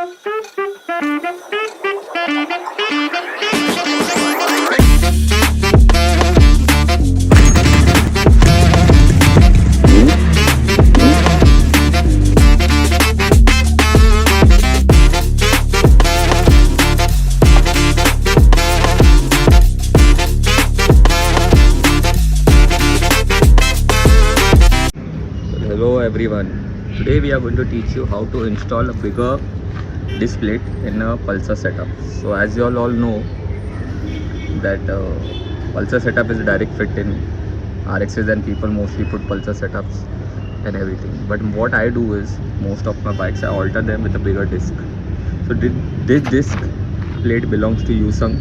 Hello everyone, today we are going to teach you how to install a bigger disc plate in a pulsar setup. So as you all know that pulsar setup is a direct fit in RXs and people mostly put pulsar setups and everything. But what I do is most of my bikes I alter them with a bigger disc. So this disc plate belongs to Yusung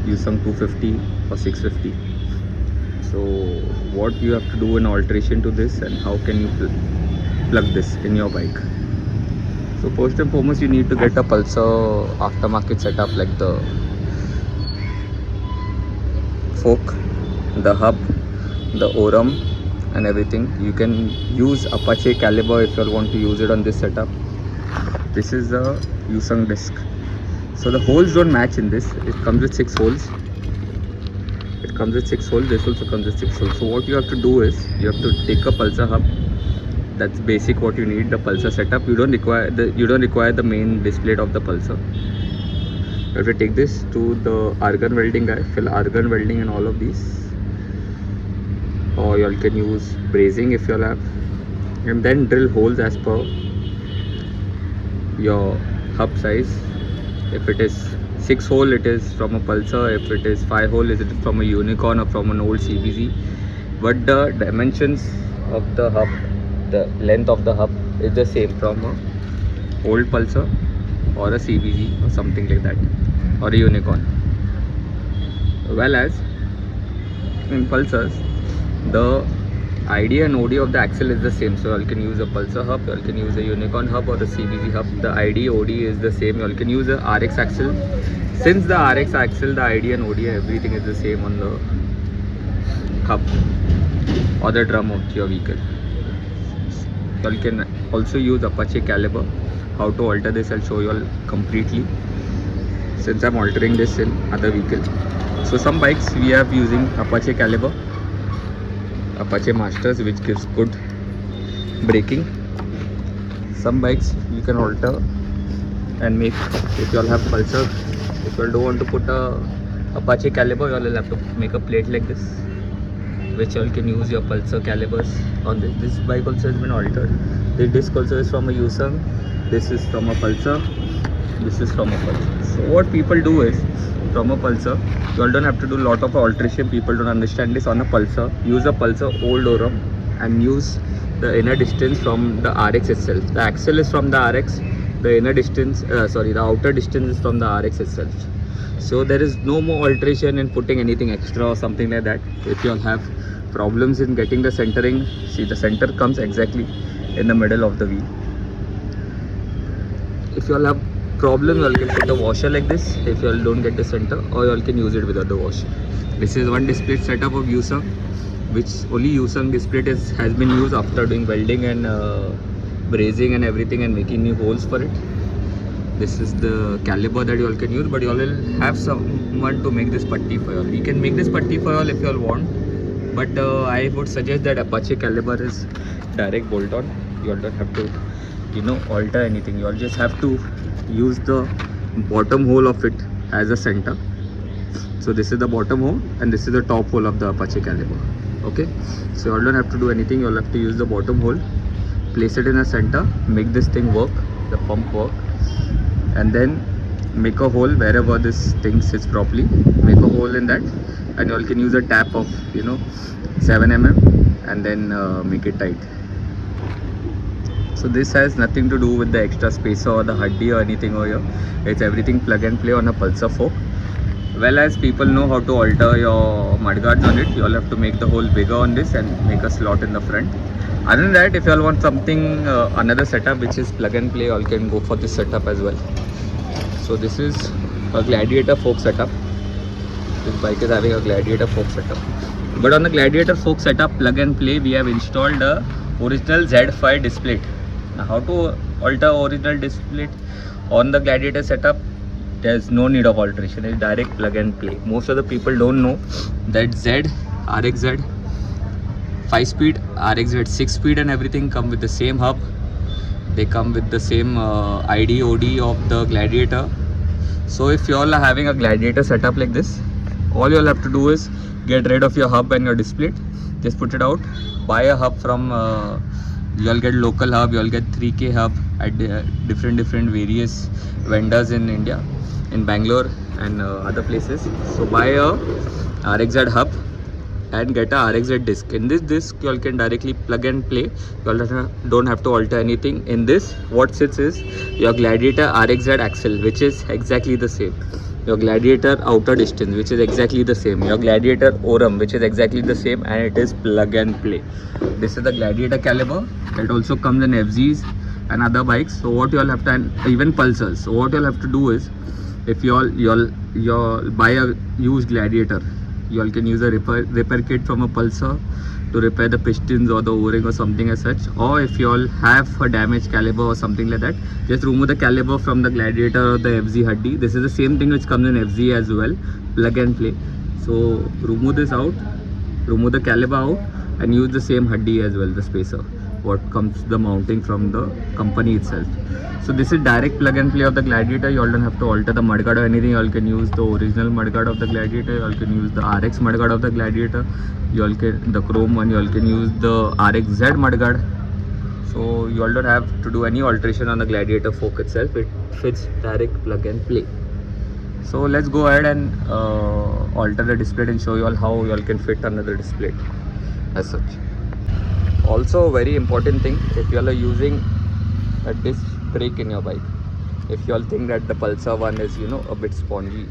250 or 650. So what you have to do in alteration to this and how can you plug this in your bike. So first and foremost you need to get a pulsar aftermarket setup like the fork, the hub, the orum and everything. You can use Apache caliber if you want to use it on this setup. This is a Yusung disc. So the holes don't match in this. It comes with 6 holes. It comes with 6 holes. This also comes with 6 holes. So what you have to do is you have to take a pulsar hub. That's basic what you need, the pulsar setup. You don't require the main disc plate of the pulsar. You have to take this to the argon welding guy, fill argon welding in all of these, or you all can use brazing if you all have, and then drill holes as per your hub size. If it is 6 hole, it is from a pulsar. If it is 5 hole, is it from a unicorn or from an old CBZ. But the dimensions of the hub, the length of the hub is the same from a old pulsar or a CBZ or something like that, or a unicorn. Well as in pulsars, the ID and OD of the axle is the same. So you can use a pulsar hub, you can use a unicorn hub or a CBZ hub. The ID OD is the same. You can use a RX axle. Since the RX axle, the ID and OD, everything is the same on the hub or the drum of your vehicle. You can also use Apache caliber. How to alter this I'll show you all completely, since I'm altering this in other vehicle. So some bikes we are using Apache caliber, Apache Masters, which gives good braking. Some bikes you can alter and make. If you all have pulsar, if you all don't want to put a Apache caliber, you all will have to make a plate like this, which you all can use your pulsar calibers on this. This bike also has been altered. The disc also is from a Yusung. This is from a pulsar. This is from a pulsar. So what people do is, from a pulsar, you all don't have to do a lot of alteration. People don't understand this. On a pulsar, use a pulsar old orum and use the inner distance from the RX itself. The axle is from the RX. The inner distance, the outer distance is from the RX itself. So there is no more alteration in putting anything extra or something like that. If you all have problems in getting the centering, see the center comes exactly in the middle of the wheel. If you all have problem, you all can put a washer like this if you all don't get the center, or you all can use it without the washer. This is one display setup of Yusung, which only Yusung display has been used after doing welding and brazing and everything and making new holes for it. This is the caliber that you all can use, but you all will have someone to make this putty for you all. You can make this putty for you all if you all want, but I would suggest that Apache caliber is direct bolt on. You all don't have to alter anything. You all just have to use the bottom hole of it as a center. So this is the bottom hole and this is the top hole of the Apache caliber. Okay, so you all don't have to do anything. You all have to use the bottom hole, place it in a center, make this thing work, the pump work, and then make a hole wherever this thing sits properly. Make a hole in that, and you all can use a tap of 7 mm and then make it tight. So this has nothing to do with the extra spacer or the huddy or anything over here. It's everything plug and play on a pulsar fork. Well as people know how to alter your mudguards on it, you all have to make the hole bigger on this and make a slot in the front. Other than that, if you all want something another setup which is plug and play, you all can go for this setup as well. So this is a Gladiator fork setup. This bike is having a Gladiator fork setup. But on the Gladiator fork setup plug and play, we have installed a original Z5 disc plate. Now how to alter original disc split on the Gladiator setup, there's no need of alteration. It's direct plug and play. Most of the people don't know that RXZ 5 speed, RXZ 6 speed and everything come with the same hub. They come with the same ID OD of the Gladiator. So if you all are having a Gladiator setup like this, all you all have to do is get rid of your hub and your disc split. Just put it out. Buy a hub from you all get local hub, you all get 3K hub at different various vendors in India, in Bangalore and other places. So buy a RXZ hub and get a RXZ disc. In this disc you all can directly plug and play. You all don't have to alter anything. In this, what sits is your Gladiator RXZ axle, which is exactly the same. Your Gladiator outer distance, which is exactly the same. Your Gladiator Orum, which is exactly the same, and it is plug and play. This is the Gladiator caliber. It also comes in FZs and other bikes. So what you all have to, and even Pulsars. So what you all have to do is, if you all buy a used Gladiator, you all can use a repair kit from a Pulsar to repair the pistons or the O-ring or something as such. Or if you all have a damaged caliber or something like that, just remove the caliber from the Gladiator or the FZ Huddy. This is the same thing which comes in FZ as well, plug and play. So remove this out, remove the caliber out and use the same Huddy as well, the spacer, what comes the mounting from the company itself. So this is direct plug and play of the Gladiator. You all don't have to alter the mudguard or anything. You all can use the original mudguard of the Gladiator. You all can use the RX mudguard of the Gladiator. You all can, the chrome one, you all can use the RXZ mudguard. So you all don't have to do any alteration on the Gladiator fork itself. It fits direct plug and play. So let's go ahead and alter the display and show you all how you all can fit another display as such. Also, very important thing, if you all are using a disc brake in your bike, if you all think that the Pulsar one is a bit spongy,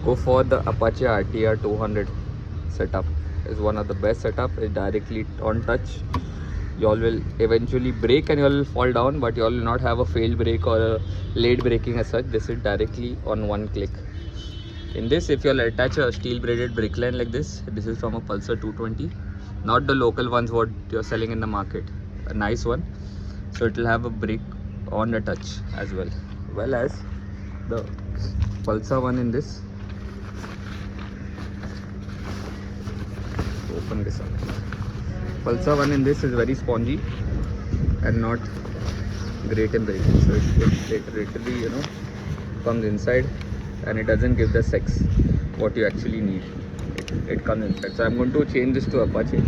go for the Apache RTR 200 setup. Is one of the best setup. It's directly on touch. You all will eventually brake and you all will fall down, but you all will not have a failed brake or a late braking as such. This is directly on one click. In this, if you all attach a steel braided brake line like this is from a Pulsar 220, not the local ones what you're selling in the market, a nice one. So it will have a brake on the touch as well as the Pulsar one. In this, open this up. Pulsar one in this is very spongy and not great in braking. So it literally comes inside and it doesn't give the sex what you actually need. It comes inside. So I'm going to change this to Apache,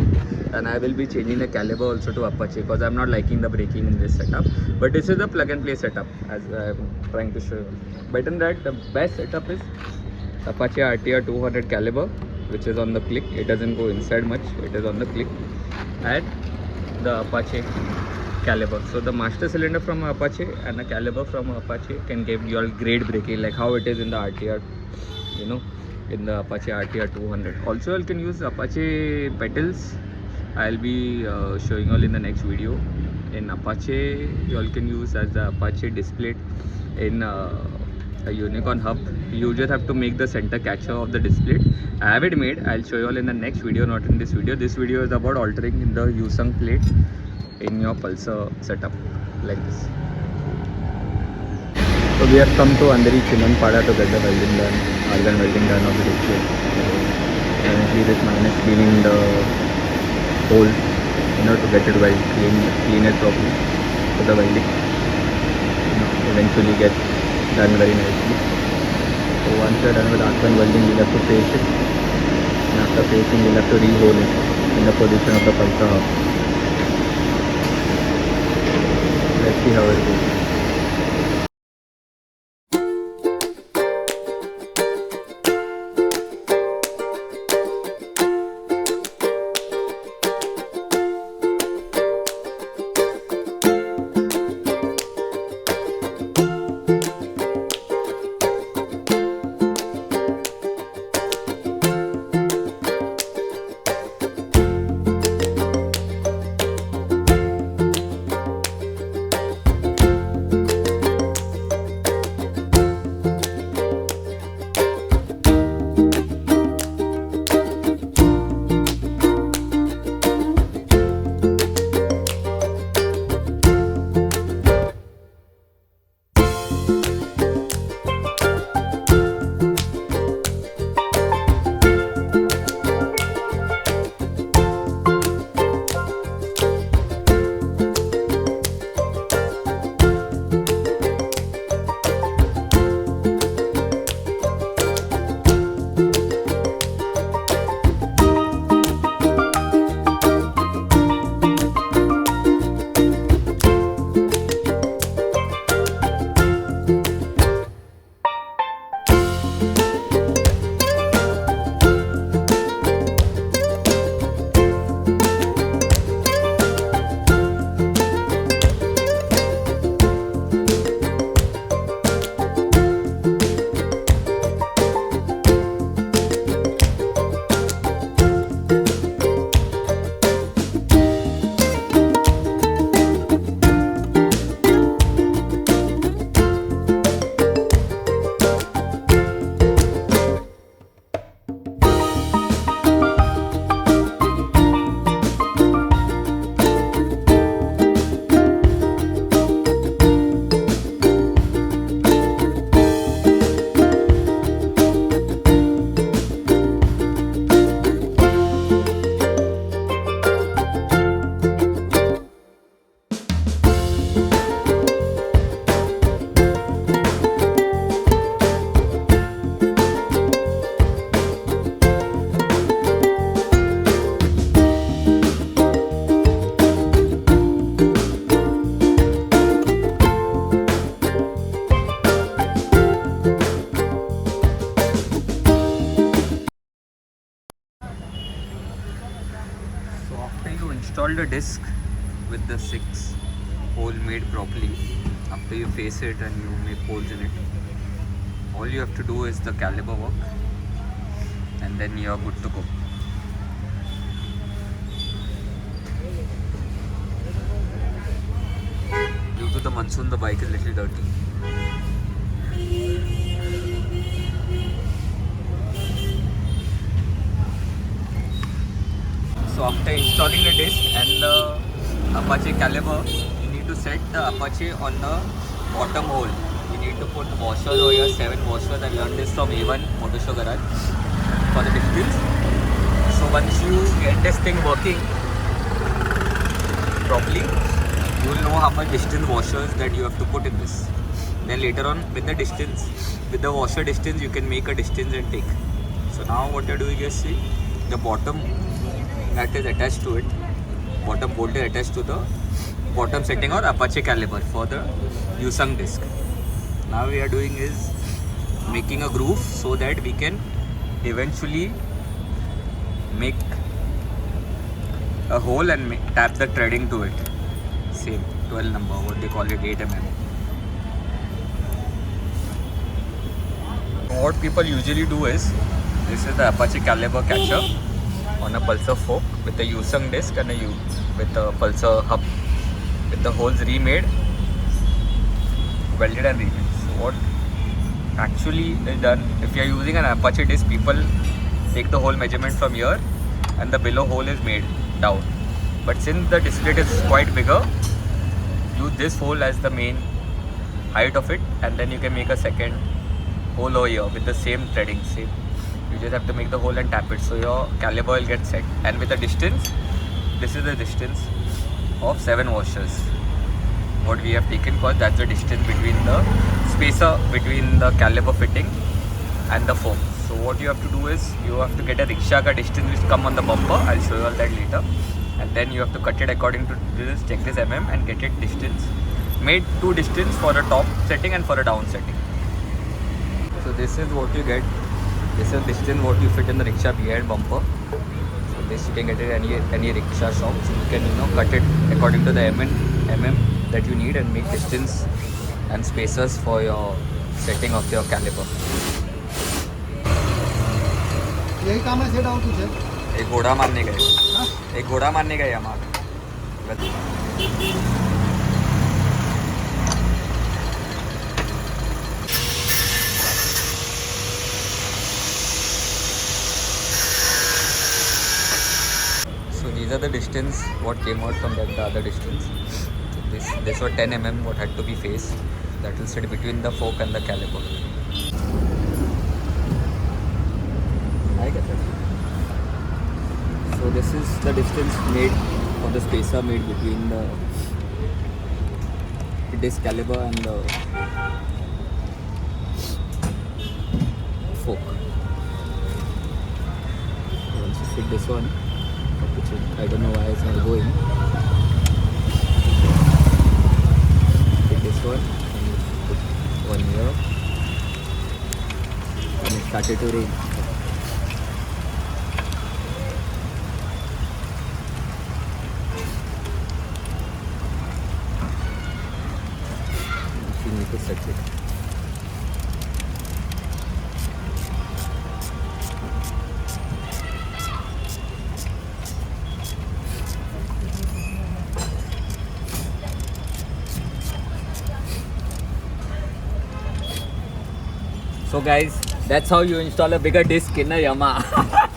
and I will be changing the caliber also to Apache because I'm not liking the braking in this setup. But this is the plug and play setup as I'm trying to show you. But in that, the best setup is Apache RTR 200 caliber, which is on the click. It doesn't go inside much, it is on the click, and the Apache caliber. So the master cylinder from Apache and the caliber from Apache can give you all great braking, like how it is in the RTR, in the Apache RTR 200. Also, you can use Apache pedals. I'll be showing you all in the next video. In Apache, you all can use as the Apache display in a unicorn hub. You just have to make the center catcher of the display. I have it made. I'll show you all in the next video, not in this video. This video is about altering the U-sung plate in your Pulsar setup like this. So we have come to Andheri Chimanpada to get the welding done, argon welding done of the display. Currently this man is cleaning the hole, to get it well clean it properly for the welding. Eventually get done very nicely. So once you're done with argon welding, you'll have to paste it. And after pasting, you'll have to re-hole it in the position of the Pulsar hub. Let's see how it goes. Install the disc with the 6 hole made properly. After you face it and you make holes in it, all you have to do is the caliber work, and then you are good to go. Due to the monsoon, the bike is little dirty. So after installing the disc and the Apache caliber, you need to set the Apache on the bottom hole. You need to put washers over here, 7 washers. I learned this from A1 Motor Show Garage for the distance. So once you get this thing working properly, you will know how much distance washers that you have to put in this. Then later on with the distance, with the washer distance, you can make a distance and take. So now what you're doing is, see, the bottom that is attached to it, bottom bolt is attached to the bottom setting or Apache caliber for the U-sung disc. Now we are doing is making a groove so that we can eventually make a hole and tap the threading to it. Same 12 number, what they call it, 8 mm. What people usually do is, this is the Apache caliber catcher on a pulsar fork with a U-sung disc and with a pulsar hub with the holes remade, welded and remade. So what actually is done, if you are using an Apache disc, people take the hole measurement from here and the below hole is made down. But since the display is quite bigger, use this hole as the main height of it, and then you can make a second hole over here with the same threading. Same. You just have to make the hole and tap it, so your caliber will get set. And with the distance, this is the distance of 7 washers what we have taken, because that's the distance between the spacer between the caliber fitting and the fork. So what you have to do is, you have to get a rickshaw ka distance which come on the bumper. I'll show you all that later. And then you have to cut it according to this, check this and get it distance. Made 2 distance for a top setting and for a down setting. So this is what you get. This is distance what you fit in the rickshaw behind bumper. So this you can get it any rickshaw shop. So you can cut it according to the mm that you need and make distance and spacers for your setting of your caliber. यही काम है set out तुझे एक घोड़ा मारने का है, एक घोड़ा मारने का है हमारा. So these are the distance what came out from that, the other distance. So this was 10 mm what had to be faced. that will sit between the fork and the caliper. I get it. So this is the distance made, or the spacer made between the disc caliper and the fork. Once you fit this one, which I don't know why it's not going. Fit this one and you put one here, and it started to rain. You need to set it. So guys, that's how you install a bigger disc in a Yamaha.